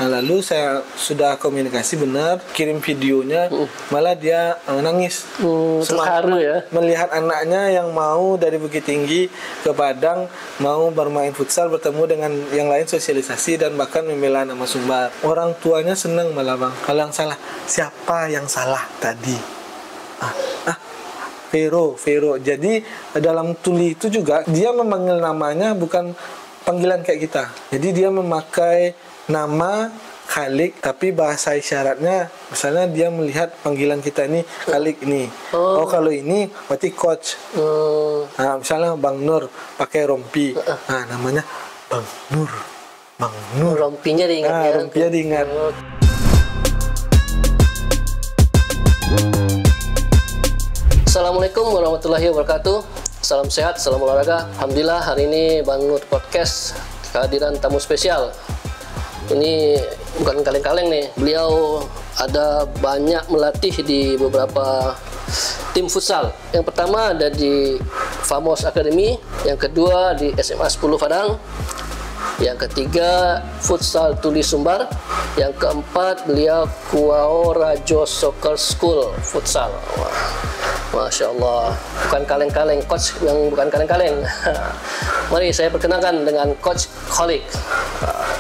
Nah, lalu saya sudah komunikasi benar, kirim videonya, malah dia nangis. Terharu ya. Melihat anaknya yang mau dari Bukit Tinggi ke Padang, mau bermain futsal, bertemu dengan yang lain, sosialisasi dan bahkan membela nama Sumbar. Orang tuanya senang malah bang. Kalau yang salah, siapa yang salah tadi? Vero. Jadi dalam tuli itu juga dia memanggil namanya bukan panggilan kayak kita. Jadi dia memakai nama Khalik, tapi bahasa isyaratnya misalnya dia melihat panggilan kita ini Khalik ini. Oh kalau ini berarti coach. Nah, misalnya Bang Nur pakai rompi. Nah, namanya Bang Nur. Rompinya diingat ya. Rompinya diingat. Assalamualaikum warahmatullahi wabarakatuh. Salam sehat, salam olahraga. Alhamdulillah hari ini Bang Nur Podcast kehadiran tamu spesial. Ini bukan kaleng-kaleng nih. Beliau ada banyak melatih di beberapa tim futsal. Yang pertama ada di Famos Academy, yang kedua di SMA 10 Padang, yang ketiga Futsal Tuli Sumbar, yang keempat beliau Kuao Rajo Soccer School Futsal. Wah, Masya Allah, bukan kaleng-kaleng, coach yang bukan kaleng-kaleng. Mari saya perkenalkan dengan Coach Khalik.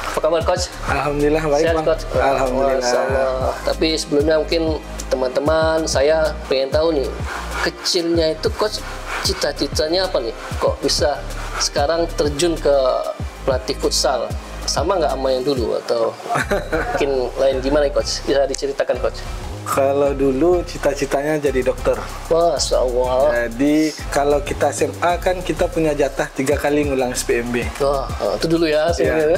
Apa kabar Coach? Alhamdulillah baik Sehat, bang. Coach? Alhamdulillah. Tapi sebelumnya mungkin teman-teman saya pengen tahu nih, kecilnya itu Coach cita-citanya apa nih? Kok bisa sekarang terjun ke pelatih futsal? Sama nggak sama yang dulu atau mungkin lain gimana Coach? Bisa diceritakan Coach? Kalau dulu cita-citanya jadi dokter. Masya Allah. Jadi kalau kita SMA kan kita punya jatah 3 kali ngulang SPMB. Wah, itu dulu ya. Ya.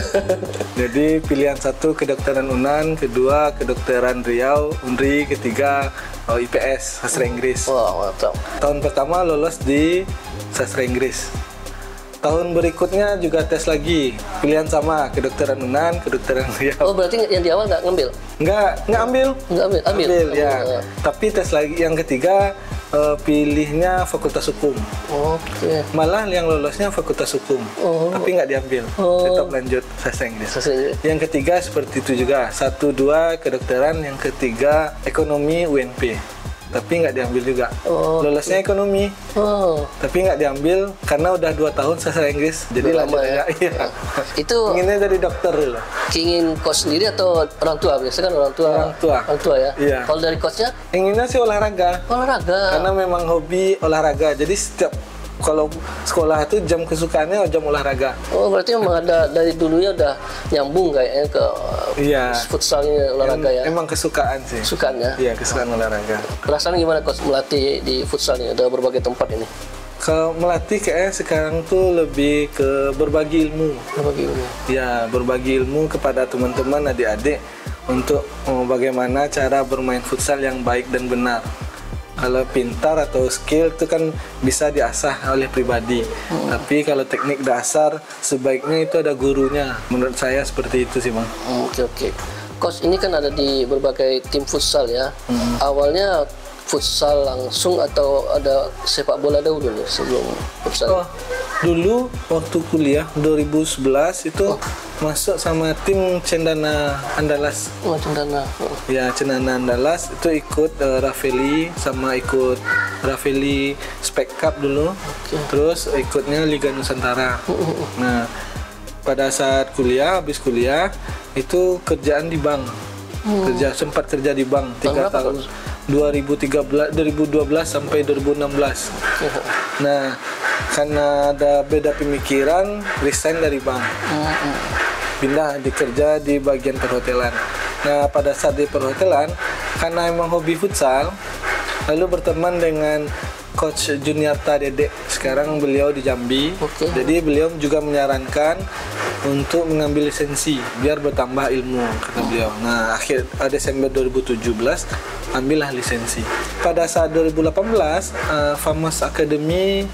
Jadi pilihan 1 kedokteran Unan, kedua kedokteran Riau, Unri, ketiga IPS, sastra Inggris. Wah, mantap. Tahun pertama lolos di sastra Inggris. Tahun berikutnya juga tes lagi, pilihan sama, kedokteran Unan, kedokteran Riau. Oh, berarti yang di awal nggak ngambil? Nggak ambil. Ambil Ya. Tapi tes lagi yang ketiga, pilihnya Fakultas Hukum. Oke. Malah yang lolosnya Fakultas Hukum, tapi nggak diambil. Tetap lanjut sastra Inggris. Yang ketiga seperti itu juga, 1-2 kedokteran, yang ketiga ekonomi UNP. Tapi nggak diambil juga. Lolosnya ekonomi, tapi nggak diambil karena udah 2 tahun sastra Inggris. Jadi lanjut aja. Iya. Itu inginnya jadi dokter dulu. ingin coach sendiri atau orang tua? Biasanya kan orang tua ya. Iya. Kalau dari coachnya? Inginnya sih olahraga. Karena memang hobi olahraga. Jadi setiap kalau sekolah itu jam kesukaannya jam olahraga. Oh, berarti memang ada dari dulunya udah nyambung kayaknya ke futsalnya olahraga ya. Emang kesukaan sih. Kesukaannya. Iya, kesukaan olahraga. Perasaan gimana coach melatih di futsalnya? Ada berbagai tempat ini. Kalau melatih kayaknya sekarang tuh lebih ke berbagi ilmu. Berbagi ilmu. Ya, berbagi ilmu kepada teman-teman adik-adik untuk bagaimana cara bermain futsal yang baik dan benar. Kalau pintar atau skill itu kan bisa diasah oleh pribadi. Tapi kalau teknik dasar sebaiknya itu ada gurunya. Menurut saya seperti itu sih bang. Oke. Coach ini kan ada di berbagai tim futsal ya. Awalnya futsal langsung atau ada sepak bola dahulu nih sebelum futsal? Dulu waktu kuliah 2011 itu masuk sama tim Cendana Andalas. Cendana. Ya, Cendana Andalas itu ikut Rafeli sama ikut Rafeli Spek Cup dulu. Terus ikutnya Liga Nusantara. Nah, pada saat habis kuliah itu kerjaan di bank. Sempat kerja di bank 3 tahun. 2012 sampai 2016. Nah, karena ada beda pemikiran, resign dari bank. Pindah dikerja di bagian perhotelan. Nah, pada saat di perhotelan, karena emang hobi futsal, lalu berteman dengan Coach Juniarta Dede. Sekarang beliau di Jambi. Jadi beliau juga menyarankan untuk mengambil lisensi biar bertambah ilmu, kata beliau. Nah, akhir Desember 2017 ambillah lisensi. Pada saat 2018 Famos Academy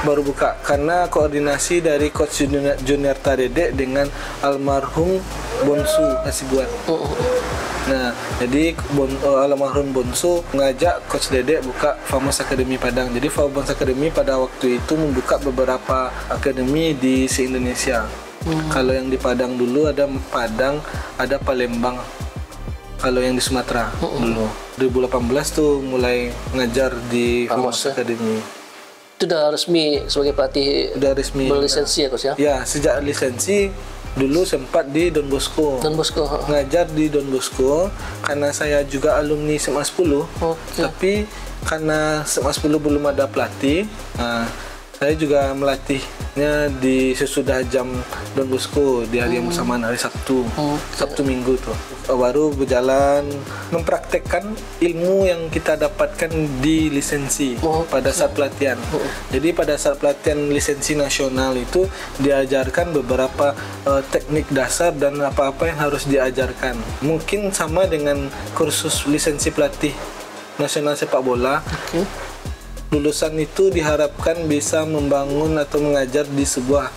baru buka karena koordinasi dari Coach Juniarta Dede dengan almarhum Bonsu Hasibuan. Nah, jadi almarhum Bonsu mengajak Coach Dede buka Famos Academy Padang. Jadi Famos Academy pada waktu itu membuka beberapa akademi di se-Indonesia. Kalau yang di Padang dulu ada Padang, ada Palembang. Kalau yang di Sumatera dulu 2018 tuh mulai ngajar di Famos Academy. Itu udah resmi sebagai pelatih, Udah resmi. berlisensi ya Coach ya? Ya, sejak lisensi dulu sempat di Don Bosco. Don Bosco. Ngajar di Don Bosco karena saya juga alumni SMA 10. Oke. Tapi karena SMA 10 belum ada pelatih, nah, saya juga melatihnya di sesudah jam Don Bosco di hari yang bersamaan, hari Sabtu. Sabtu Minggu tuh. Baru berjalan mempraktekkan ilmu yang kita dapatkan di lisensi pada saat pelatihan. Jadi pada saat pelatihan lisensi nasional itu diajarkan beberapa teknik dasar dan apa-apa yang harus diajarkan. Mungkin sama dengan kursus lisensi pelatih nasional sepak bola. Lulusan itu diharapkan bisa membangun atau mengajar di sebuah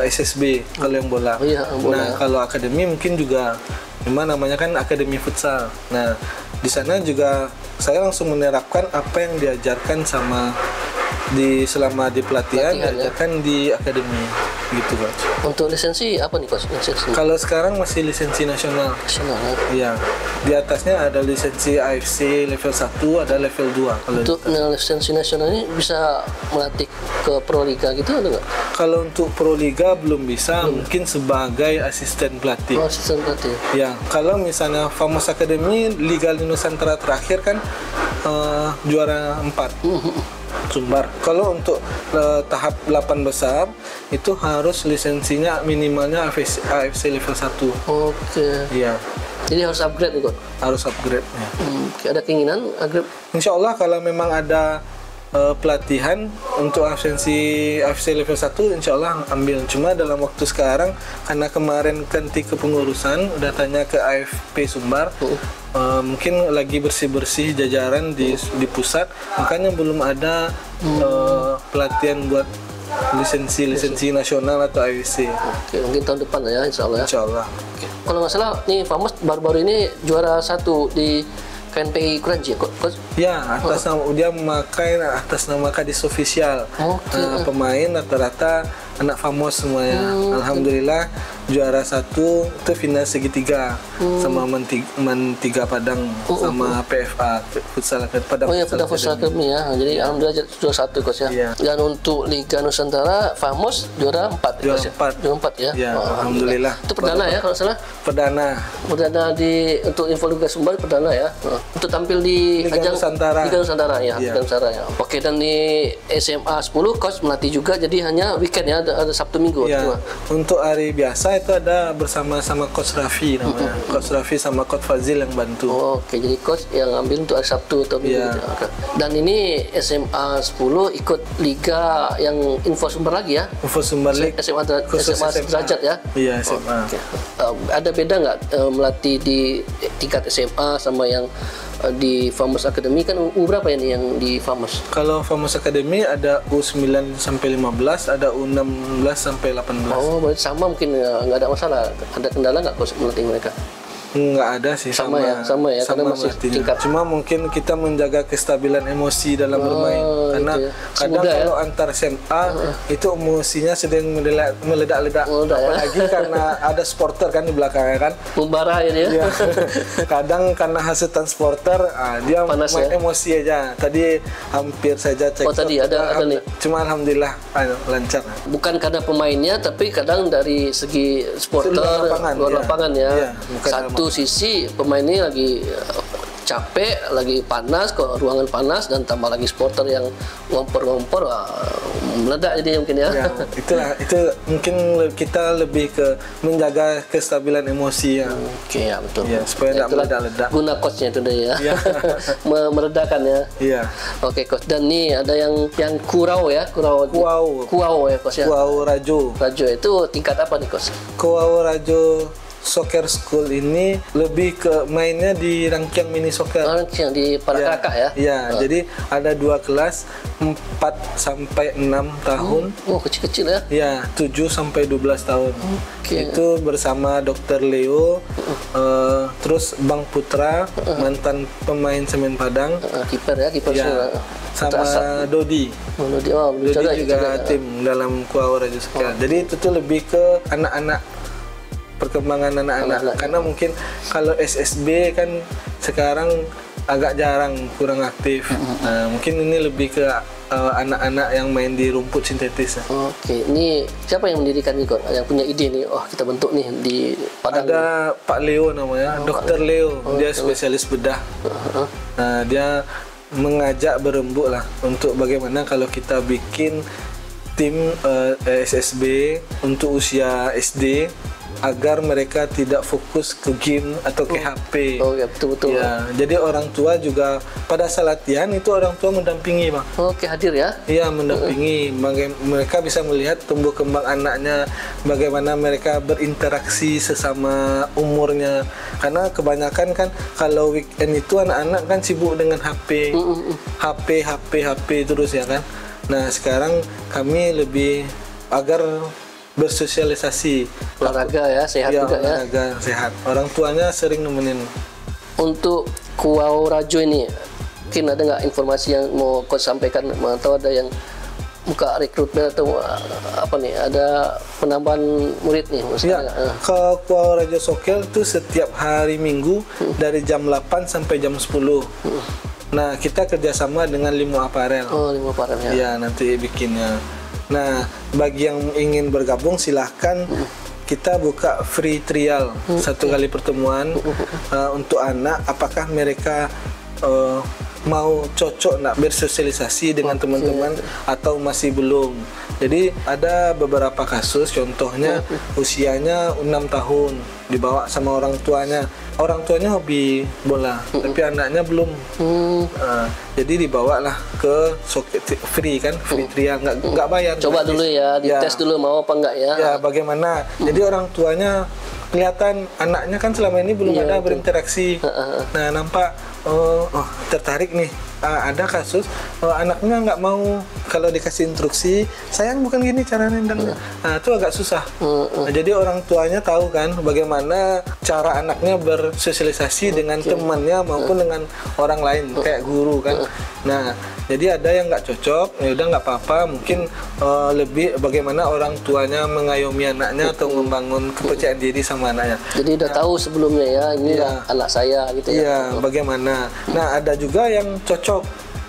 SSB kalau yang bola. Bola. Nah, kalau akademi mungkin juga, memang namanya kan akademi futsal. Nah, di sana juga saya langsung menerapkan apa yang diajarkan selama di pelatihan diajarkan di akademi gitu, Coach. Untuk lisensi apa nih Coach? Lisensi. Kalau sekarang masih lisensi nasional. Nasional. Iya. Di atasnya ada lisensi AFC level 1, ada level 2. Kalau Untuk lisensi nasional ini bisa melatih ke Pro Liga gitu ada nggak? Kalau untuk Pro Liga belum bisa, mungkin sebagai asisten pelatih. Oh, asisten pelatih. Ya, kalau misalnya Famos Academy Liga Nusantara terakhir kan juara 4. Sumbar. Kalau untuk tahap 8 besar itu harus lisensinya minimalnya AFC level 1. Oke. Iya. Jadi harus upgrade nih Coach. Harus upgrade. Ya. Ada keinginan upgrade? Insya Allah kalau memang ada pelatihan untuk AFC level 1, insya Allah ambil. Cuma dalam waktu sekarang karena kemarin ganti kepengurusan, udah tanya ke AFP Sumbar, mungkin lagi bersih-bersih jajaran di pusat, makanya belum ada pelatihan buat lisensi nasional atau AFC. Oke, mungkin tahun depan ya insya Allah ya. Insya Allah. Oke. Kalau nggak salah nih Famos baru-baru ini juara 1 di KNPI Kranji ya Coach? Ya, dia memakai atas nama Kadis Official. Pemain rata-rata anak Famos semuanya. Alhamdulillah juara 1 itu final segitiga sama Men 3 Padang sama PFA Futsal Padang. Oh ya, Padang Futsal Academy ya. Jadi alhamdulillah juara 1 Coach ya. Iya. Dan untuk Liga Nusantara Famos juara 4. Juara Coach, 4. Juara 4 ya. Ya, alhamdulillah. Itu perdana ya kalau salah. Perdana Untuk Info Liga Sumbar perdana ya. Untuk tampil di Liga Nusantara. Liga Nusantara ya. Iya. Liga Nusantara ya. Oke, dan di SMA 10 Coach melatih juga, jadi hanya weekend ya, ada Sabtu Minggu. Ya, untuk hari biasa itu ada bersama-sama Coach Raffi namanya. Coach Raffi sama Coach Fazil yang bantu. Oke, jadi Coach yang ambil untuk hari Sabtu atau Minggu. Iya. Oke. Dan ini SMA 10 ikut Liga yang Info Sumbar lagi ya. Info Sumbar League SMA khusus derajat ya. Iya, SMA. Oke. Ada beda nggak melatih di tingkat SMA sama yang di Famos Academy? Kan berapa ya nih yang di Famos? Kalau Famos Academy ada U9 sampai 15, ada U16 sampai 18. Oh, berarti sama, mungkin nggak ada masalah. Ada kendala nggak Coach melatih mereka? Nggak ada sih, sama ya, karena masih melatihnya. tingkat. Cuma mungkin kita menjaga kestabilan emosi dalam bermain, karena gitu ya. kadang Semudah kalau antar SMA itu emosinya sedang meledak-ledak, Meledak ya. apalagi karena ada supporter kan di belakangnya kan. Membara ini ya. Iya. Kadang karena hasutan supporter, dia Panas main ya? emosi aja. Tadi hampir saja cek. Tadi ada nih. Cuma alhamdulillah lancar. Bukan karena pemainnya, tapi kadang dari segi supporter luar lapangan ya. Iya, Satu sisi pemain ini lagi capek, lagi panas, kok ruangan panas, dan tambah lagi supporter yang ngompor-ngompor, meledak jadi mungkin ya. Ya, itu mungkin kita lebih ke menjaga kestabilan emosi ya. Oke, ya betul. Ya, supaya tidak meledak-ledak. Guna coachnya itu deh ya. Ya. Meredakan ya. Iya. Oke Coach, dan nih ada yang Kurau ya, Kuau ya Coach ya. Kuau Rajo. Rajo itu tingkat apa nih Coach? Kuau Rajo soccer school ini lebih ke mainnya di rangkaian mini soccer. Yang di para kakak ya? Iya, jadi ada 2 kelas 4 sampai 6 tahun. Oh, kecil-kecil ya? Ya, 7 sampai 12 tahun. Oke. Itu bersama Dr. Leo, terus Bang Putra, mantan pemain Semen Padang. Kiper ya, kiper Ya, sama Dodi. Dodi juga tim dalam Kuau Raja Soccer. Jadi itu tuh lebih ke anak-anak, perkembangan anak-anak. Karena mungkin kalau SSB kan sekarang agak jarang, kurang aktif. Nah, mungkin ini lebih ke anak-anak yang main di rumput sintetis. Oke, ini siapa yang mendirikan nih kok? Yang punya ide nih, kita bentuk nih di Padang. Ada Pak Leo namanya, Dr. Leo. Dia spesialis bedah. Nah, dia mengajak berembuk lah untuk bagaimana kalau kita bikin tim SSB untuk usia SD agar mereka tidak fokus ke game atau ke HP. Oh ya, betul-betul. Ya, jadi orang tua juga pada saat latihan itu orang tua mendampingi, Bang. Oke, hadir ya? Iya, mendampingi. Mereka bisa melihat tumbuh kembang anaknya, bagaimana mereka berinteraksi sesama umurnya. Karena kebanyakan kan kalau weekend itu anak-anak kan sibuk dengan HP. HP terus ya kan. Nah, sekarang kami lebih agar bersosialisasi, olahraga ya, sehat juga ya. Olahraga sehat. Orang tuanya sering nemenin. Untuk Kuau Rajo ini, mungkin ada nggak informasi yang mau kau sampaikan? Atau ada yang buka rekrutmen atau apa nih? Ada penambahan murid nih? Ya, ke Kuau Rajo Soccer itu setiap hari Minggu dari jam 8 sampai jam 10. Nah, kita kerjasama dengan Limo Apparel. Oh, Limo Apparel ya. Iya, nanti bikinnya. Nah, bagi yang ingin bergabung silahkan kita buka free trial 1 kali pertemuan untuk anak. Apakah mereka mau cocok nak bersosialisasi dengan teman-teman atau masih belum. Jadi ada beberapa kasus, contohnya usianya 6 tahun dibawa sama orang tuanya. Orang tuanya hobi bola, tapi anaknya belum. Jadi dibawalah ke free kan, free trial, nggak bayar. Coba dulu ya, dites dulu mau apa enggak ya. Ya, bagaimana? Jadi orang tuanya kelihatan anaknya kan selama ini belum ada berinteraksi. Nah, nampak tertarik nih. Ada kasus anaknya nggak mau kalau dikasih instruksi, sayang bukan gini caranya. Nah, itu agak susah. Nah, jadi orang tuanya tahu kan bagaimana cara anaknya bersosialisasi dengan temannya maupun dengan orang lain kayak guru kan. Nah, jadi ada yang nggak cocok, ya udah nggak apa-apa. Mungkin lebih bagaimana orang tuanya mengayomi anaknya atau membangun kepercayaan diri sama anaknya. Jadi udah tahu sebelumnya ya, ini anak saya gitu ya. Iya, bagaimana. Nah, ada juga yang cocok,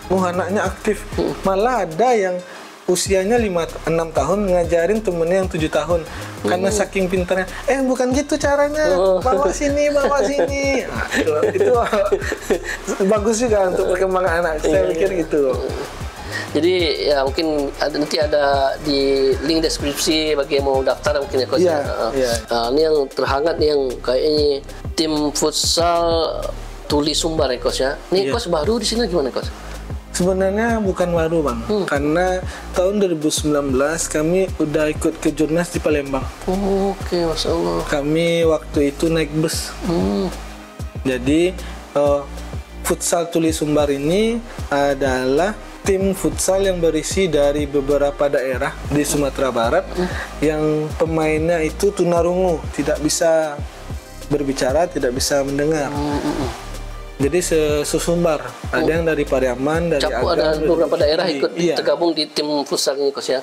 anaknya aktif. Malah ada yang usianya 5-6 tahun ngajarin temennya yang 7 tahun. Karena saking pintarnya, bukan gitu caranya, bawa sini. Nah, itu bagus juga untuk perkembangan anak. Saya pikir gitu. Jadi ya mungkin nanti ada di link deskripsi bagi yang mau daftar mungkin ya Coach. Ini yang terhangat nih, yang kayaknya tim futsal Tuli Sumbar ya Coach ya. Ini Coach baru di sini gimana Coach? Sebenarnya bukan baru Bang, karena tahun 2019 kami udah ikut ke Jurnas di Palembang. Oke, Masya Allah. Kami waktu itu naik bus. Jadi futsal Tuli Sumbar ini adalah tim futsal yang berisi dari beberapa daerah di Sumatera Barat yang pemainnya itu tunarungu, tidak bisa berbicara, tidak bisa mendengar. Jadi sesumbar, ada yang dari Pariaman, dari Agam, ada beberapa daerah ikut tergabung di tim futsal ini Coach ya.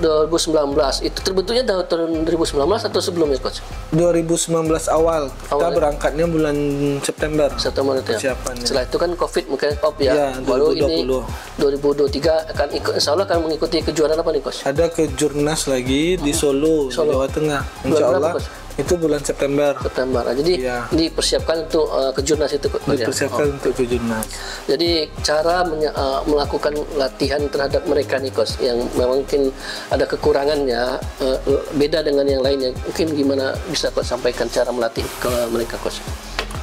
2019 itu terbentuknya tahun 2019 atau sebelumnya Coach? 2019 awal. Kita berangkatnya bulan September. Itu ya. Setelah itu kan COVID mungkin ya. Baru 2020. Ini 2023 akan ikut, insya Allah akan mengikuti kejuaraan apa nih Coach? Ada kejurnas lagi di Solo, Jawa Tengah. Insya Allah itu bulan September. Jadi dipersiapkan untuk kejurnas itu. Dipersiapkan untuk kejurnas. Jadi cara melakukan latihan terhadap mereka nih Coach, yang memang mungkin ada kekurangannya, beda dengan yang lainnya. Mungkin gimana bisa Coach sampaikan cara melatih ke mereka Coach?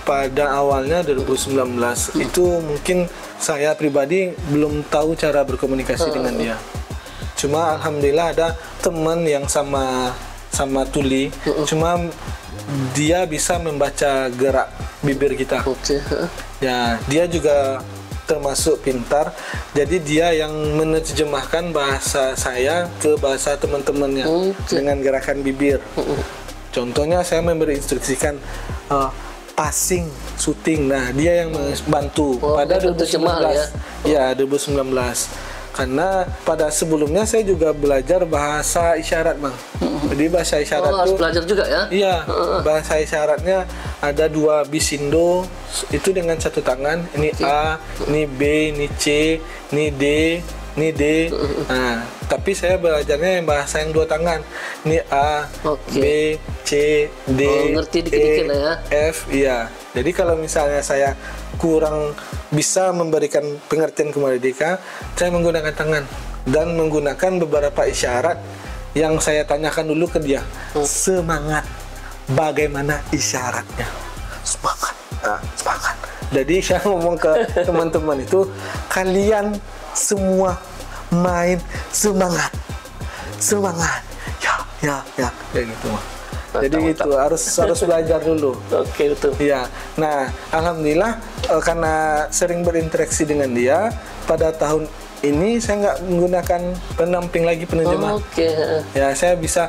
Pada awalnya 2019 itu mungkin saya pribadi belum tahu cara berkomunikasi dengan dia. Cuma alhamdulillah ada teman yang sama Tuli, cuma dia bisa membaca gerak bibir kita. Oke. Ya, dia juga termasuk pintar. Jadi dia yang menerjemahkan bahasa saya ke bahasa teman-temannya dengan gerakan bibir. Contohnya saya memberi instruksikan passing, shooting. Nah, dia yang membantu pada 2019. Ya, 2019. Karena pada sebelumnya saya juga belajar bahasa isyarat, Bang. Jadi bahasa isyarat itu harus belajar juga ya? Iya, bahasa isyaratnya ada 2 bisindo itu dengan 1 tangan. Ini A, ini B, ini C, ini D, ini D. Nah, tapi saya belajarnya yang bahasa yang 2 tangan. Ini A, B, C, D, ngerti dikit-dikit lah ya. F. Iya. Jadi kalau misalnya saya kurang bisa memberikan pengertian kepada mereka, saya menggunakan tangan dan menggunakan beberapa isyarat yang saya tanyakan dulu ke dia. Semangat. Bagaimana isyaratnya? Semangat. Nah, semangat. Jadi saya ngomong ke teman-teman itu, kalian semua main semangat. Semangat. Ya. Kayak gitu mah. Jadi itu harus belajar dulu. Oke, betul. Iya. Nah, alhamdulillah karena sering berinteraksi dengan dia, pada tahun ini saya nggak menggunakan pendamping lagi, penerjemah. Ya, saya bisa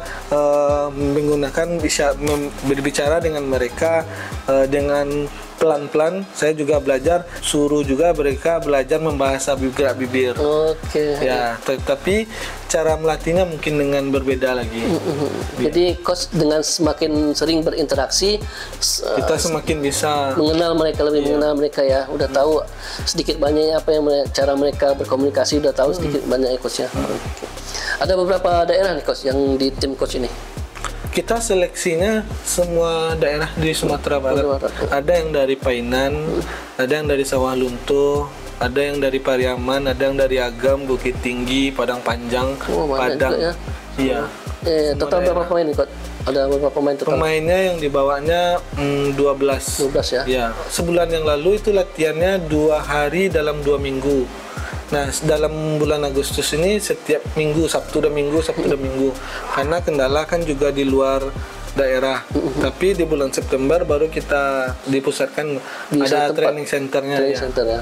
menggunakan, bisa berbicara dengan mereka dengan pelan-pelan. Saya juga belajar, suruh juga mereka belajar membahasa gerak bibir. Ya, tapi cara melatihnya mungkin dengan berbeda lagi. Jadi coach dengan semakin sering berinteraksi, kita semakin bisa mengenal mereka, lebih mengenal mereka ya. Udah tahu sedikit banyaknya apa yang cara mereka berkomunikasi, udah tahu sedikit banyaknya coach ya. Ada beberapa daerah nih coach yang di tim coach ini. Kita seleksinya semua daerah di Sumatera Barat. Ada yang dari Painan, ada yang dari Sawah Lunto, ada yang dari Pariaman, ada yang dari Agam, Bukit Tinggi, Padang Panjang, Padang. Ya? Iya. Total berapa pemain nih, Coach? Ada berapa pemain total? Pemainnya yang dibawanya 12. 12 ya? Ya. Sebulan yang lalu itu latihannya 2 hari dalam 2 minggu. Nah, dalam bulan Agustus ini setiap minggu, Sabtu dan Minggu. Karena kendala kan juga di luar daerah. Tapi di bulan September baru kita dipusatkan ada training centernya. Center ya.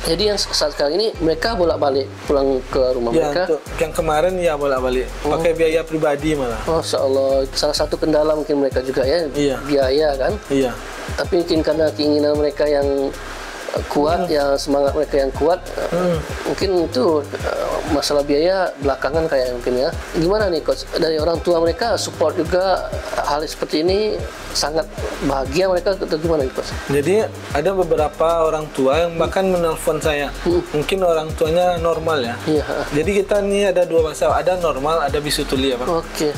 Jadi yang saat sekarang ini mereka bolak-balik pulang ke rumah mereka? Yang kemarin ya bolak-balik. Pakai biaya pribadi malah. Masya Allah. Salah satu kendala mungkin mereka juga ya. Biaya kan? Iya. Tapi mungkin karena keinginan mereka yang kuat, ya semangat mereka yang kuat, mungkin itu masalah biaya belakangan kayak mungkin ya. Gimana nih coach, dari orang tua mereka support juga hal seperti ini, sangat bahagia mereka atau gimana nih coach? Jadi ada beberapa orang tua yang bahkan menelpon saya, mungkin orang tuanya normal ya. Jadi kita nih ada 2 masalah, ada normal, ada bisu tuli ya Pak.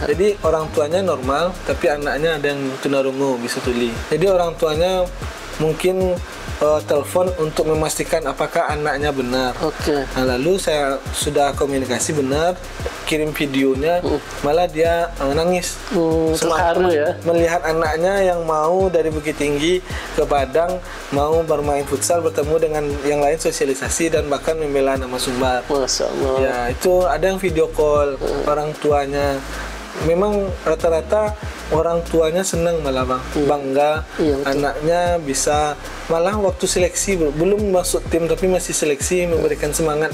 Jadi orang tuanya normal, tapi anaknya ada yang tunarungu, bisu tuli. Jadi orang tuanya mungkin telepon untuk memastikan apakah anaknya benar. Nah, lalu saya sudah komunikasi benar, kirim videonya, malah dia nangis. Terharu ya. Melihat anaknya yang mau dari Bukit Tinggi ke Padang, mau bermain futsal, bertemu dengan yang lain, sosialisasi dan bahkan membela nama Sumbar. Masya Allah. Ya, itu ada yang video call orang tuanya. Memang rata-rata orang tuanya senang malah Bang, bangga anaknya bisa, malah waktu seleksi belum masuk tim tapi masih seleksi, memberikan semangat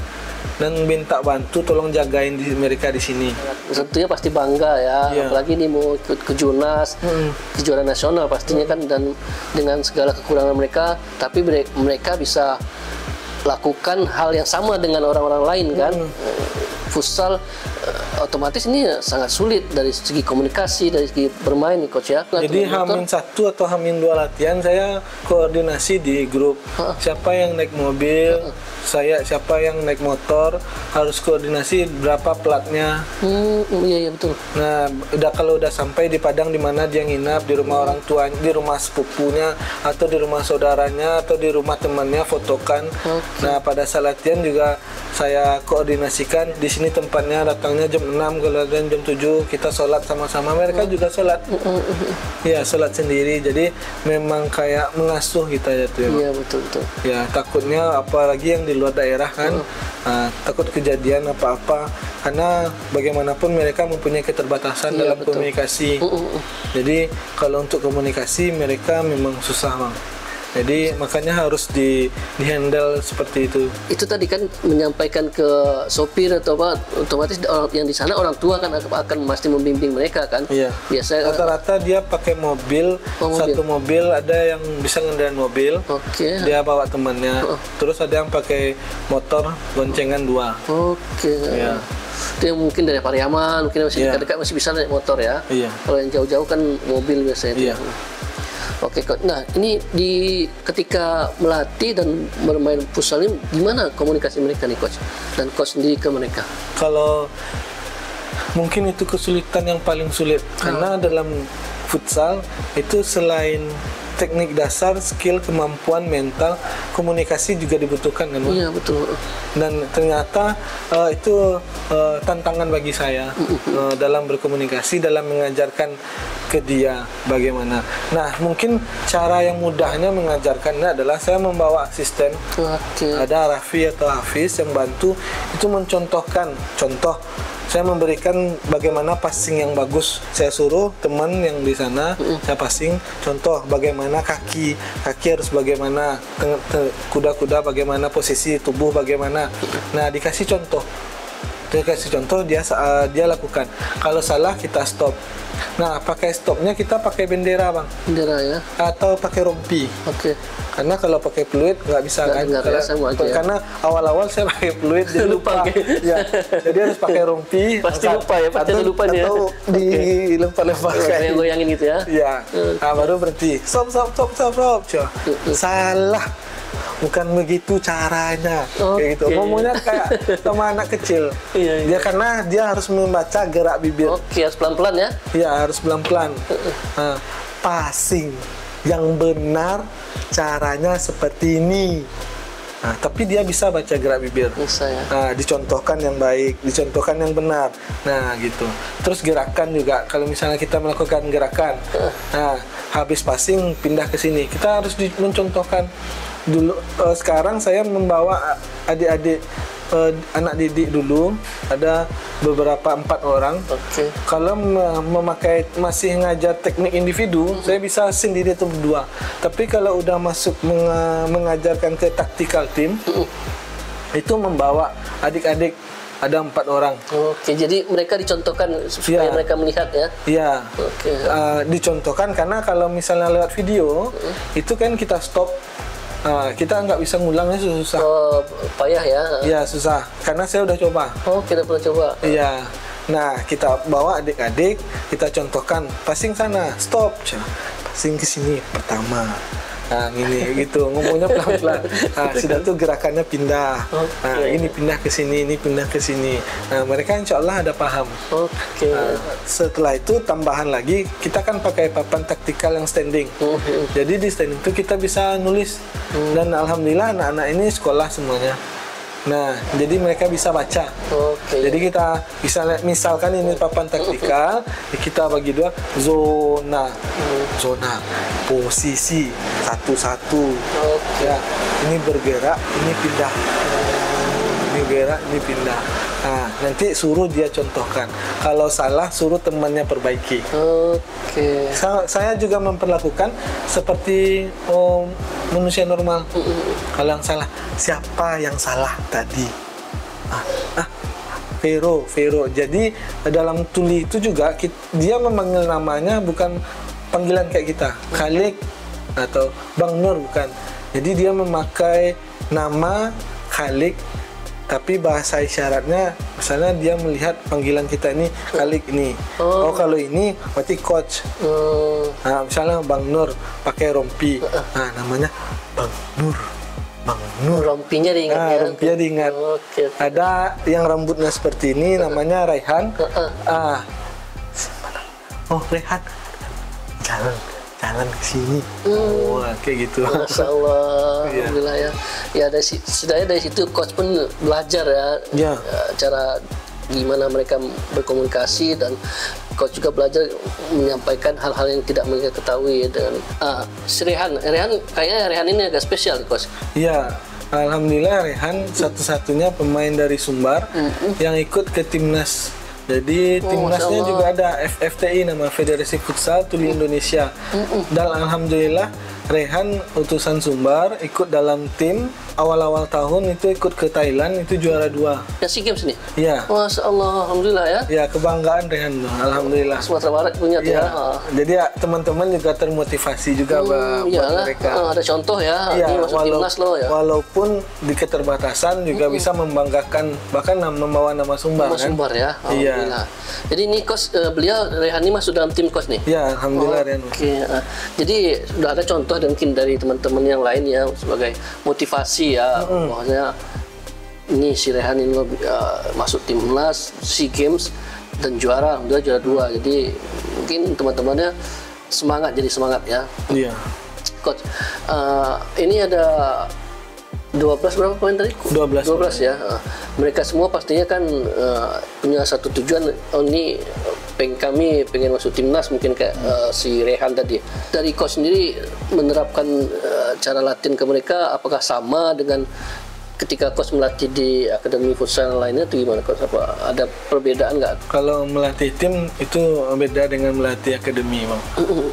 dan minta bantu tolong jagain mereka di sini. Tentunya pasti bangga ya, apalagi ini mau ikut ke Jurnas, kejuaraan nasional pastinya kan, dan dengan segala kekurangan mereka, tapi mereka bisa lakukan hal yang sama dengan orang-orang lain kan. Futsal otomatis ini sangat sulit dari segi komunikasi, dari segi bermain nih coach ya. Jadi H-1 atau H-2 latihan saya koordinasi di grup. Siapa yang naik mobil, siapa yang naik motor, harus koordinasi berapa platnya. Iya betul. Nah, kalau udah sampai di Padang di mana dia nginap, di rumah orang tuanya, di rumah sepupunya, atau di rumah saudaranya, atau di rumah temannya, fotokan. Nah, pada saat latihan juga saya koordinasikan, di sini tempatnya datangnya jam 6, kalau ada jam 7 kita sholat sama-sama, mereka juga sholat. Ya, sholat sendiri. Jadi memang kayak mengasuh kita ya tuh. Iya, betul. Ya, takutnya apalagi yang di luar daerah kan, takut kejadian apa-apa, karena bagaimanapun mereka mempunyai keterbatasan dalam komunikasi. Jadi kalau untuk komunikasi mereka memang susah, Bang. Jadi makanya harus di handle seperti itu. Itu tadi kan menyampaikan ke sopir atau apa, otomatis yang di sana orang tua kan akan pasti membimbing mereka kan. Iya. Biasanya rata-rata dia pakai mobil, satu mobil, ada yang bisa ngendarain mobil. Oke. Dia bawa temannya. Terus ada yang pakai motor goncengan 2. Oke. Iya. Itu yang mungkin dari Pariaman, mungkin masih dekat-dekat masih bisa naik motor ya. Iya. Kalau yang jauh-jauh kan mobil biasanya. Iya. Oke, Coach. Nah, ini ketika melatih dan bermain futsal ini gimana komunikasi mereka nih, Coach? Dan Coach sendiri ke mereka? Kalau mungkin itu kesulitan yang paling sulit, karena dalam futsal itu selain teknik dasar, skill, kemampuan mental, komunikasi juga dibutuhkan kan, Bang? Iya, betul. Dan ternyata itu tantangan bagi saya dalam berkomunikasi, dalam mengajarkan ke dia bagaimana. Nah, mungkin cara yang mudahnya mengajarkannya adalah saya membawa asisten. Ada Raffi atau Hafiz yang bantu itu mencontohkan. Contoh, saya memberikan bagaimana passing yang bagus. Saya suruh teman yang di sana, saya passing. Contoh bagaimana kaki harus bagaimana, kuda-kuda bagaimana, posisi tubuh bagaimana. Nah, dikasih contoh. Dia lakukan. Kalau salah kita stop. Nah, pakai stopnya kita pakai bendera, Bang. Bendera ya. Atau pakai rompi. Oke. Karena kalau pakai fluid nggak bisa kan. Karena awal-awal saya pakai fluid jadi lupa. Ya. Jadi harus pakai rompi. Pasti lupa ya, pasti lupa dia. Atau dilempar-lempar kayak goyangin gitu ya. Iya. Nah, baru berhenti. Stop. Salah. Bukan begitu caranya. Kayak gitu. Ngomongnya kayak sama anak kecil. Dia karena dia harus membaca gerak bibir. Oke, harus pelan-pelan ya. Iya, harus pelan-pelan. Passing yang benar caranya seperti ini. Nah, tapi dia bisa baca gerak bibir. Bisa ya. Nah, dicontohkan yang baik, dicontohkan yang benar. Nah, gitu. Terus gerakan juga. Kalau misalnya kita melakukan gerakan, nah, habis passing pindah ke sini. Kita harus mencontohkan dulu. Sekarang saya membawa adik-adik, anak didik dulu, ada beberapa 4 orang. Kalau memakai masih ngajar teknik individu, saya bisa sendiri atau berdua. Tapi kalau udah masuk mengajarkan ke tactical team, itu membawa adik-adik, ada 4 orang. Oke, jadi mereka dicontohkan supaya mereka melihat ya. Iya. Dicontohkan karena kalau misalnya lewat video, itu kan kita stop. Kita nggak bisa ngulangnya, susah. Payah ya? Iya, susah. Karena saya udah coba. Kita pernah coba. Iya. Nah, kita bawa adik-adik, kita contohkan. Passing sana, stop. Passing ke sini, pertama. Nah, ini gitu, ngomongnya pelan-pelan. Nah, sudah tuh gerakannya pindah. Nah, ini pindah ke sini, ini pindah ke sini. Nah, mereka insya Allah ada paham. Nah, setelah itu tambahan lagi, kita kan pakai papan taktikal yang standing. Jadi di standing itu kita bisa nulis. Dan alhamdulillah anak-anak ini sekolah semuanya. Nah, jadi mereka bisa baca. Jadi kita bisa misalkan ini papan taktikal, kita bagi 2, zona, posisi 1-1. Ya, ini bergerak, ini pindah. Ini gerak, ini pindah. Nah, nanti suruh dia contohkan. Kalau salah, suruh temannya perbaiki. Saya juga memperlakukan seperti manusia normal. Kalau yang salah, siapa yang salah tadi? Vero. Jadi dalam tuli itu juga dia memanggil namanya bukan panggilan kayak kita, Khalik atau Bang Nur, bukan. Jadi dia memakai nama Khalik, tapi bahasa isyaratnya misalnya dia melihat panggilan kita ini Khalik ini. Kalau ini berarti coach. Nah, misalnya Bang Nur pakai rompi. Nah, namanya Bang Nur. Rompinya diingat. Rompinya diingat. Ada yang rambutnya seperti ini namanya Raihan. Raihan. Jalan ke sini. Kayak gitu. Masya Allah. Alhamdulillah ya. Ya, setidaknya dari situ coach pun belajar ya. Cara gimana mereka berkomunikasi, dan coach juga belajar menyampaikan hal-hal yang tidak mereka ketahui. Dan si Rehan kayaknya Rehan ini agak spesial coach. Iya, alhamdulillah Rehan satu-satunya pemain dari Sumbar yang ikut ke timnas. Jadi timnasnya juga ada FFTI, nama Federasi Futsal Tuli Indonesia. Dan alhamdulillah Rehan utusan Sumbar ikut dalam tim. Awal-awal tahun itu ikut ke Thailand, itu juara 2. Ya, SEA Games nih? Iya. Masya Allah, alhamdulillah ya. Ya, kebanggaan Rehan tuh, alhamdulillah. Sumatera Barat punya tuh ya. Jadi ya, teman-teman juga termotivasi juga buat mereka. Ada contoh ya, ini masuk timnas loh ya. Walaupun di keterbatasan juga bisa membanggakan, bahkan membawa nama Sumbar. Nama Sumbar ya, alhamdulillah. Iya. Jadi ini coach, beliau Rehan ini masuk dalam tim coach nih? Ya, alhamdulillah Rehan. Oke, jadi sudah ada contoh dan mungkin dari teman-teman yang lain ya sebagai motivasi ya, bahwasanya ini si Rehan ini masuk timnas SEA Games dan juara 2. Jadi mungkin teman-temannya jadi semangat ya. Iya. Coach, ini ada 12 berapa poin tadi? 12 ya. Mereka semua pastinya kan punya satu tujuan. Ini kami pengen masuk timnas, mungkin kayak si Rehan tadi. Dari coach sendiri menerapkan cara latihan ke mereka, apakah sama dengan ketika coach melatih di akademi futsal lainnya atau gimana coach? Apa ada perbedaan nggak? Kalau melatih tim itu beda dengan melatih akademi, Bang.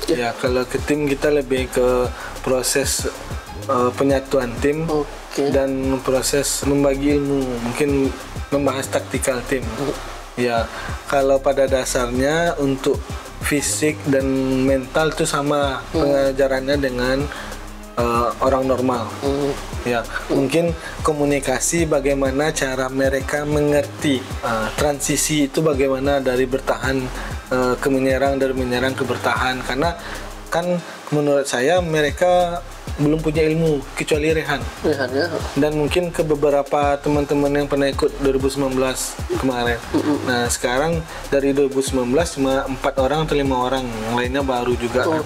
Ya, kalau ke tim kita lebih ke proses penyatuan tim dan proses membagi ilmu, mungkin membahas taktikal tim. Ya, kalau pada dasarnya untuk fisik dan mental itu sama pengajarannya dengan orang normal. Ya, mungkin komunikasi bagaimana cara mereka mengerti transisi itu bagaimana dari bertahan ke menyerang, dari menyerang ke bertahan, karena kan menurut saya mereka belum punya ilmu kecuali Rehan ya. Dan mungkin ke beberapa teman-teman yang pernah ikut 2019 kemarin. Nah, sekarang dari 2019 cuma 4 orang atau 5 orang, yang lainnya baru juga kan.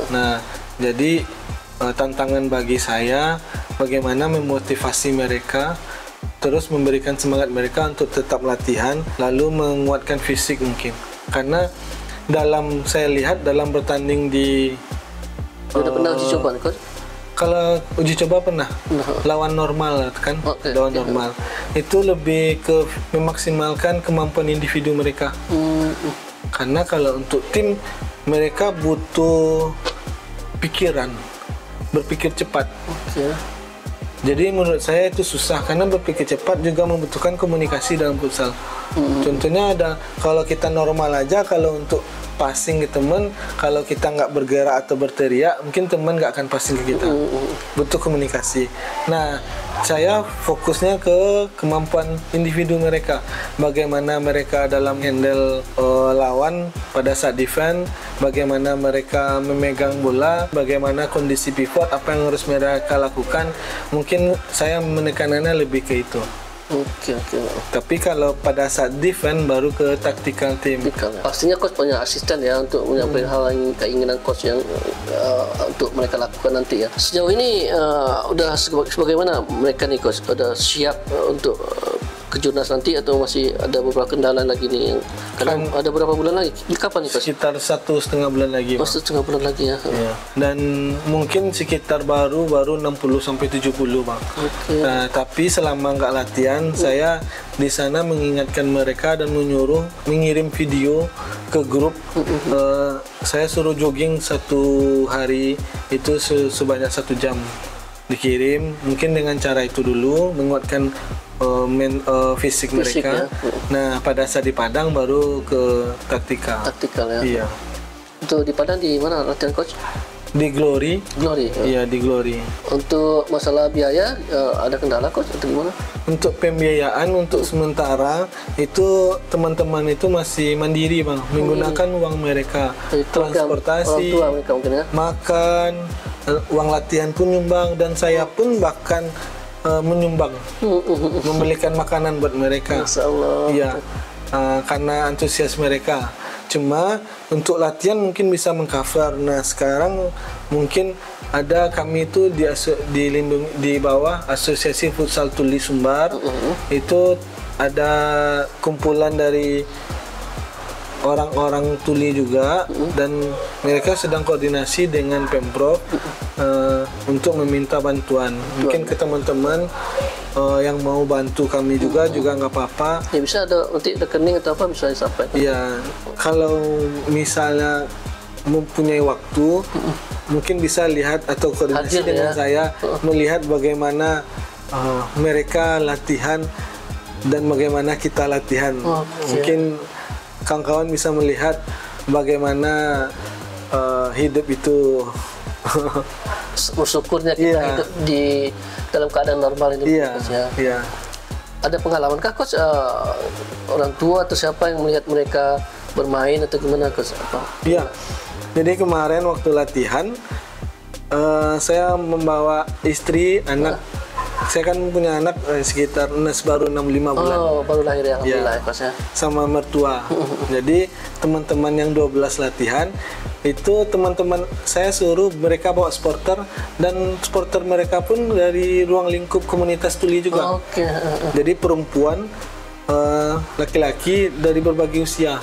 Nah, jadi tantangan bagi saya bagaimana memotivasi mereka, terus memberikan semangat mereka untuk tetap latihan, lalu menguatkan fisik mungkin. Karena saya lihat dalam bertanding di udah pernah uji coba coach? Kalau uji coba pernah lawan normal kan, lawan normal itu lebih ke memaksimalkan kemampuan individu mereka. Karena kalau untuk tim mereka butuh pikiran, berpikir cepat. Jadi menurut saya itu susah karena berpikir cepat juga membutuhkan komunikasi dalam futsal. Contohnya ada, kalau kita normal aja, kalau untuk passing ke teman, kalau kita nggak bergerak atau berteriak, mungkin teman nggak akan passing ke kita. Butuh komunikasi. Nah, saya fokusnya ke kemampuan individu mereka. Bagaimana mereka dalam handle lawan pada saat defense, bagaimana mereka memegang bola, bagaimana kondisi pivot, apa yang harus mereka lakukan. Mungkin saya menekanannya lebih ke itu. Tapi kalau pada saat defense baru ke tactical team. Pastinya coach punya asisten ya untuk menyampaikan hal yang keinginan coach yang untuk mereka lakukan nanti ya. Sejauh ini udah sebagaimana mereka nih coach, udah siap untuk ke Jurnas nanti atau masih ada beberapa kendala lagi nih yang kadang ada berapa bulan lagi? Kapan nih coach? Sekitar 1,5 bulan lagi. 1,5 bulan lagi ya. Dan mungkin sekitar baru 60-70 Bang. Nah, tapi selama nggak latihan, saya di sana mengingatkan mereka dan menyuruh mengirim video ke grup. Saya suruh jogging 1 hari itu sebanyak 1 jam dikirim. Mungkin dengan cara itu dulu menguatkan fisik mereka. Nah, pada saat di Padang baru ke taktikal ya. Iya. Untuk di Padang di mana latihan coach? Di Glory. Iya, di Glory. Untuk masalah biaya ada kendala coach atau gimana? Untuk pembiayaan untuk sementara itu teman-teman itu masih mandiri Bang, menggunakan uang mereka, transportasi, orang tua mereka mungkin ya? Makan, uang latihan pun nyumbang, dan saya pun bahkan menyumbang, membelikan makanan buat mereka. Iya, karena antusias mereka. Cuma untuk latihan mungkin bisa mengcover. Nah, sekarang mungkin ada kami itu dilindungi di bawah Asosiasi Futsal Tuli Sumbar. Itu ada kumpulan dari orang-orang tuli juga, dan mereka sedang koordinasi dengan Pemprov untuk meminta bantuan. Mungkin ke teman-teman yang mau bantu kami juga nggak apa-apa. Ya bisa ada nanti rekening atau apa bisa disampaikan. Ya, kalau misalnya mempunyai waktu, mungkin bisa lihat atau koordinasi Hadir, dengan ya. saya, melihat bagaimana mereka latihan dan bagaimana kita latihan. Mungkin kawan-kawan bisa melihat bagaimana hidup itu. Bersyukurnya kita hidup di dalam keadaan normal ini. Coach, ya. Iya. Ada pengalaman kah Coach, orang tua atau siapa yang melihat mereka bermain atau gimana Coach? Iya. Jadi kemarin waktu latihan saya membawa istri, anak. Saya kan punya anak sekitar baru 65 bulan. Oh, baru lahir ya, alhamdulillah ya Coach ya. Sama mertua. Jadi teman-teman yang 12 latihan itu teman-teman saya suruh mereka bawa supporter, dan supporter mereka pun dari ruang lingkup komunitas tuli juga. Oke. Jadi perempuan, laki-laki dari berbagai usia,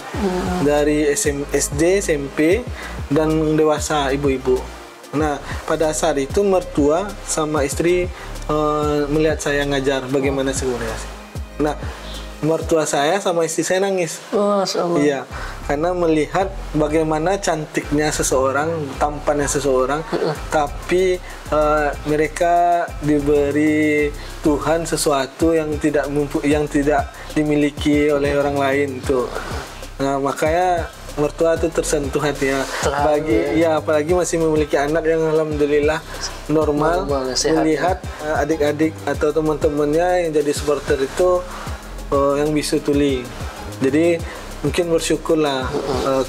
dari SD, SMP, dan dewasa, ibu-ibu. Nah, pada saat itu mertua sama istri melihat saya ngajar bagaimana koordinasi. Nah, mertua saya sama istri saya nangis. Iya, karena melihat bagaimana cantiknya seseorang, tampannya seseorang, tapi mereka diberi Tuhan sesuatu yang tidak dimiliki oleh orang lain tuh. Nah, makanya mertua itu tersentuh hatinya. Apalagi masih memiliki anak yang alhamdulillah normal melihat adik-adik atau teman-temannya yang jadi supporter itu yang bisu tuli. Jadi mungkin bersyukurlah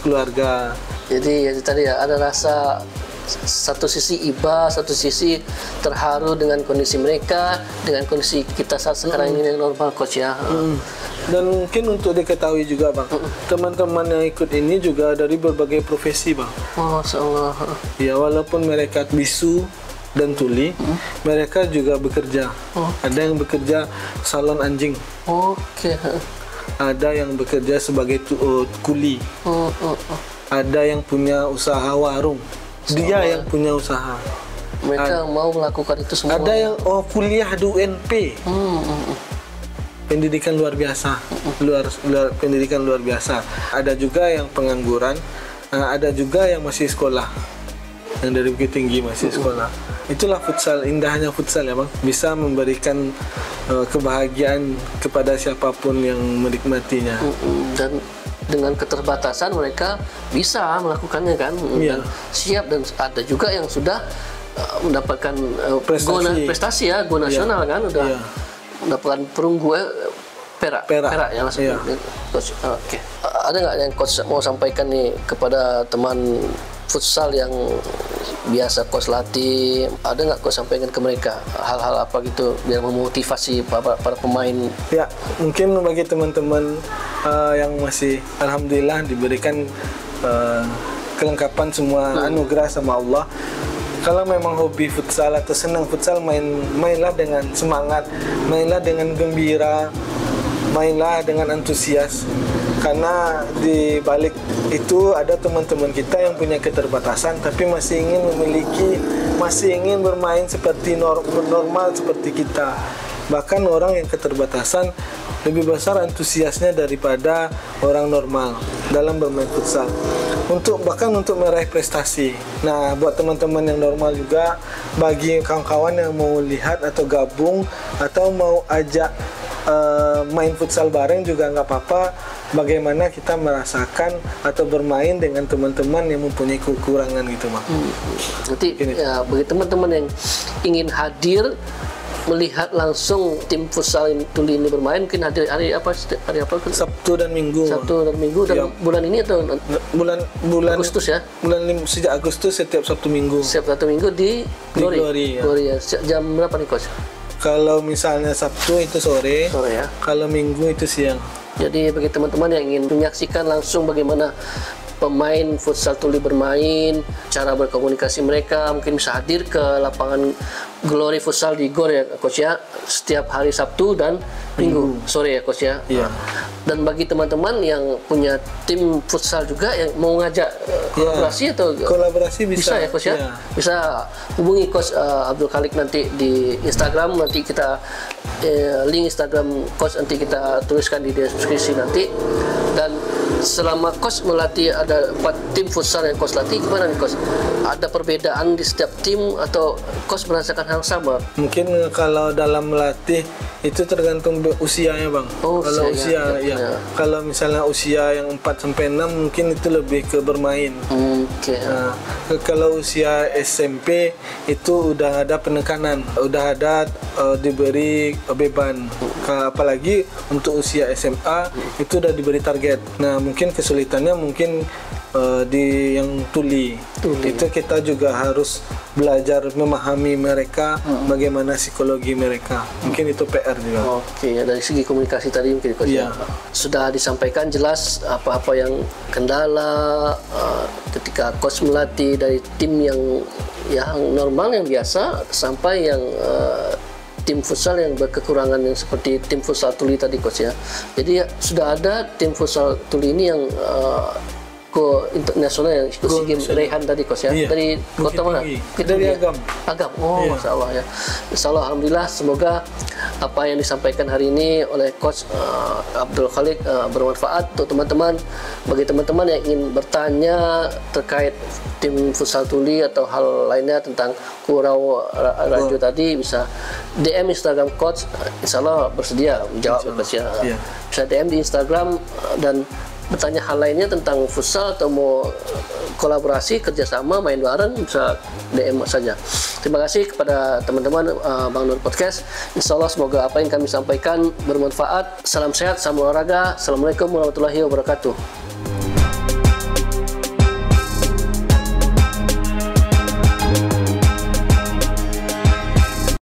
keluarga. Jadi tadi ya ada rasa satu sisi iba, satu sisi terharu dengan kondisi mereka, dengan kondisi kita saat sekarang ini yang normal Coach ya. Dan mungkin untuk diketahui juga Bang, teman-teman yang ikut ini juga dari berbagai profesi Bang. Masya Allah. Ya, walaupun mereka bisu dan tuli, mereka juga bekerja. Ada yang bekerja salon anjing. Oke. Ada yang bekerja sebagai kuli. Ada yang punya usaha warung. Dia yang punya usaha. Mereka mau melakukan itu semua. Ada yang kuliah di UNP. Pendidikan luar biasa, pendidikan luar biasa. Ada juga yang pengangguran, ada juga yang masih sekolah, yang dari Bukit Tinggi masih sekolah. Itulah futsal, indahnya futsal ya Bang, bisa memberikan kebahagiaan kepada siapapun yang menikmatinya. Dan dengan keterbatasan mereka bisa melakukannya kan. Dan siap, dan ada juga yang sudah mendapatkan prestasi ya, go nasional kan, udah mendapatkan perunggu perak ya maksudnya. Coach, oke. Ada nggak yang Coach mau sampaikan nih kepada teman futsal yang biasa Coach latih? Ada nggak Coach sampaikan ke mereka hal-hal apa gitu biar memotivasi para pemain? Ya, mungkin bagi teman-teman yang masih alhamdulillah diberikan kelengkapan semua anugerah sama Allah. Kalau memang hobi futsal atau senang futsal, mainlah dengan semangat, mainlah dengan gembira, mainlah dengan antusias. Karena di balik itu ada teman-teman kita yang punya keterbatasan tapi masih ingin bermain seperti normal seperti kita. Bahkan orang yang keterbatasan lebih besar antusiasnya daripada orang normal dalam bermain futsal. Bahkan untuk meraih prestasi. Nah, buat teman-teman yang normal juga, bagi kawan-kawan yang mau lihat atau gabung atau mau ajak main futsal bareng juga nggak apa-apa. Bagaimana kita merasakan atau bermain dengan teman-teman yang mempunyai kekurangan gitu, Mak. Nanti ya, bagi teman-teman yang ingin hadir melihat langsung tim futsal tuli ini bermain, mungkin hadir hari apa? Sabtu dan Minggu. Sabtu dan Minggu dan bulan ini atau bulan Agustus ya? Sejak Agustus setiap Sabtu Minggu. Setiap Sabtu Minggu di Glory. Ya. Jam berapa nih Coach? Kalau misalnya Sabtu itu sore ya. Kalau Minggu itu siang. Jadi bagi teman-teman yang ingin menyaksikan langsung bagaimana pemain futsal tuli bermain, cara berkomunikasi mereka, mungkin bisa hadir ke lapangan Glory Futsal di GOR ya Coach ya, setiap hari Sabtu dan Minggu sore ya Coach ya. Iya. Dan bagi teman-teman yang punya tim futsal juga yang mau ngajak kolaborasi atau kolaborasi bisa ya Coach ya. Iya. Bisa hubungi Coach Abdul Khalik nanti di Instagram, nanti kita link Instagram Coach nanti kita tuliskan di deskripsi nanti. Dan selama Coach melatih ada 4 tim futsal yang Coach latih, gimana nih Coach? Ada perbedaan di setiap tim atau Coach merasakan hal sama? Mungkin kalau dalam melatih itu tergantung usianya Bang. Oh, kalau usia ya. Kalau misalnya usia yang 4 sampai 6 mungkin itu lebih ke bermain. Oke. Nah, kalau usia SMP itu udah ada penekanan, udah ada diberi beban. Apalagi untuk usia SMA itu udah diberi target. Nah, mungkin kesulitannya mungkin di yang tuli. Itu kita juga harus belajar memahami mereka, bagaimana psikologi mereka. Mungkin itu PR juga. Oke, ya dari segi komunikasi tadi mungkin Coach ya. Sudah disampaikan jelas apa-apa yang kendala ketika Coach melatih dari tim yang normal, yang biasa sampai yang tim futsal yang berkekurangan yang seperti tim futsal tuli tadi Coach ya. Jadi sudah ada tim futsal tuli ini yang go internasional yang ikut SEA Games Rehan tadi Coach ya. Iya. Dari kota mana? Dari Agam. Agam. Oh, Masya Allah ya. Insya Allah, alhamdulillah, semoga apa yang disampaikan hari ini oleh Coach Abdul Khalik bermanfaat untuk teman-teman. Bagi teman-teman yang ingin bertanya terkait tim futsal tuli atau hal lainnya tentang Kurau Rajo tadi, bisa DM Instagram Coach. Insya Allah bersedia menjawab Coach ya. Bisa DM di Instagram dan bertanya hal lainnya tentang futsal atau mau kolaborasi, kerjasama, main bareng, bisa DM saja. Terima kasih kepada teman-teman Bang Nur Podcast. Insya Allah semoga apa yang kami sampaikan bermanfaat. Salam sehat, salam olahraga. Assalamualaikum warahmatullahi wabarakatuh.